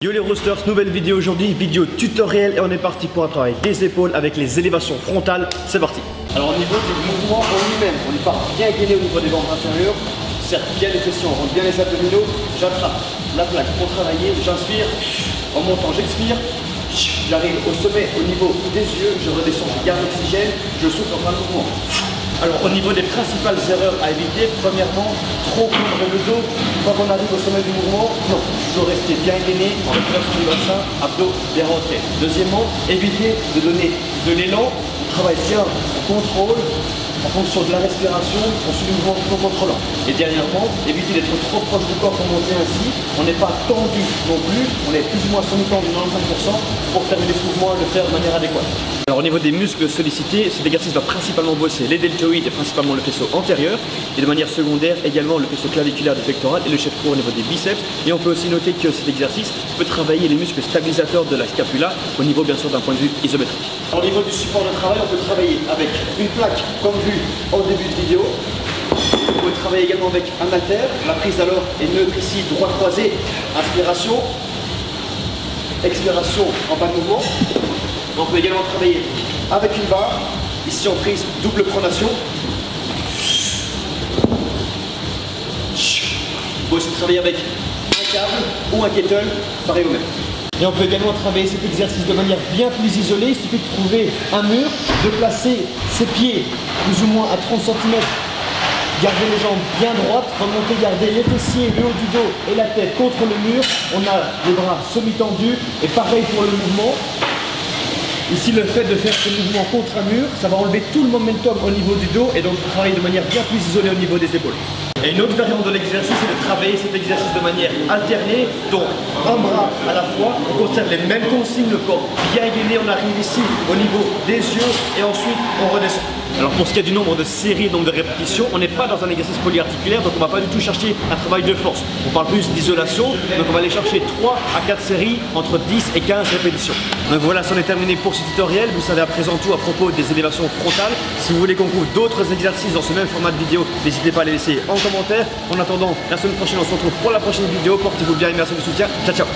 Yo les roasters, nouvelle vidéo aujourd'hui, vidéo tutoriel et on est parti pour un travail des épaules avec les élévations frontales, c'est parti. Alors au niveau du mouvement en lui-même, on est pas bien gainé au niveau des membres inférieurs, serre bien les fessiers, on rentre bien les abdominaux, j'attrape la plaque pour travailler, j'inspire, en montant j'expire, j'arrive au sommet au niveau des yeux, je redescends, je garde l'oxygène, je souffle en fin de mouvement. Alors au niveau des principales erreurs à éviter, premièrement, trop prendre le dos quand on arrive au sommet du mouvement, non, toujours rester bien gainé, en réflexion du bassin, abdos bien rentrés. Deuxièmement, éviter de donner de l'élan, on travaille bien, on contrôle, en fonction de la respiration, on suit le mouvement tout en contrôlant. Et dernièrement, éviter d'être trop proche du corps pour monter ainsi, on n'est pas tendu non plus, on est plus ou moins semi-tendu 95% pour terminer ce mouvement et le faire de manière adéquate. Alors au niveau des muscles sollicités, cet exercice va principalement bosser les deltoïdes et principalement le faisceau antérieur et de manière secondaire également le faisceau claviculaire du pectoral et le chef court au niveau des biceps. Et on peut aussi noter que cet exercice peut travailler les muscles stabilisateurs de la scapula au niveau bien sûr d'un point de vue isométrique. Alors, au niveau du support de travail, on peut travailler avec une plaque comme vu au début de vidéo. On peut travailler également avec un haltère. La prise alors est neutre ici, droit croisé, inspiration, expiration en bas de mouvement. On peut également travailler avec une barre, ici en prise double pronation. On peut aussi travailler avec un câble ou un kettle, pareil au même. Et on peut également travailler cet exercice de manière bien plus isolée. Il suffit de trouver un mur, de placer ses pieds plus ou moins à 30 cm, garder les jambes bien droites, remonter, garder les fessiers, le haut du dos et la tête contre le mur. On a les bras semi-tendus et pareil pour le mouvement. Ici, le fait de faire ce mouvement contre un mur, ça va enlever tout le momentum au niveau du dos et donc travailler de manière bien plus isolée au niveau des épaules. Et une autre variante de l'exercice, c'est de travailler cet exercice de manière alternée, donc un bras à la fois, on conserve les mêmes consignes, le corps bien gainé, on arrive ici au niveau des yeux et ensuite on redescend. Alors pour ce qui est du nombre de séries, nombre de répétitions, on n'est pas dans un exercice polyarticulaire, donc on ne va pas du tout chercher un travail de force. On parle plus d'isolation, donc on va aller chercher 3 à 4 séries entre 10 et 15 répétitions. Donc voilà, c'en est terminé pour ce tutoriel. Vous savez à présent tout à propos des élévations frontales. Si vous voulez qu'on couvre d'autres exercices dans ce même format de vidéo, n'hésitez pas à les laisser en commentaire. En attendant, la semaine prochaine, on se retrouve pour la prochaine vidéo. Portez-vous bien et merci du soutien. Ciao, ciao.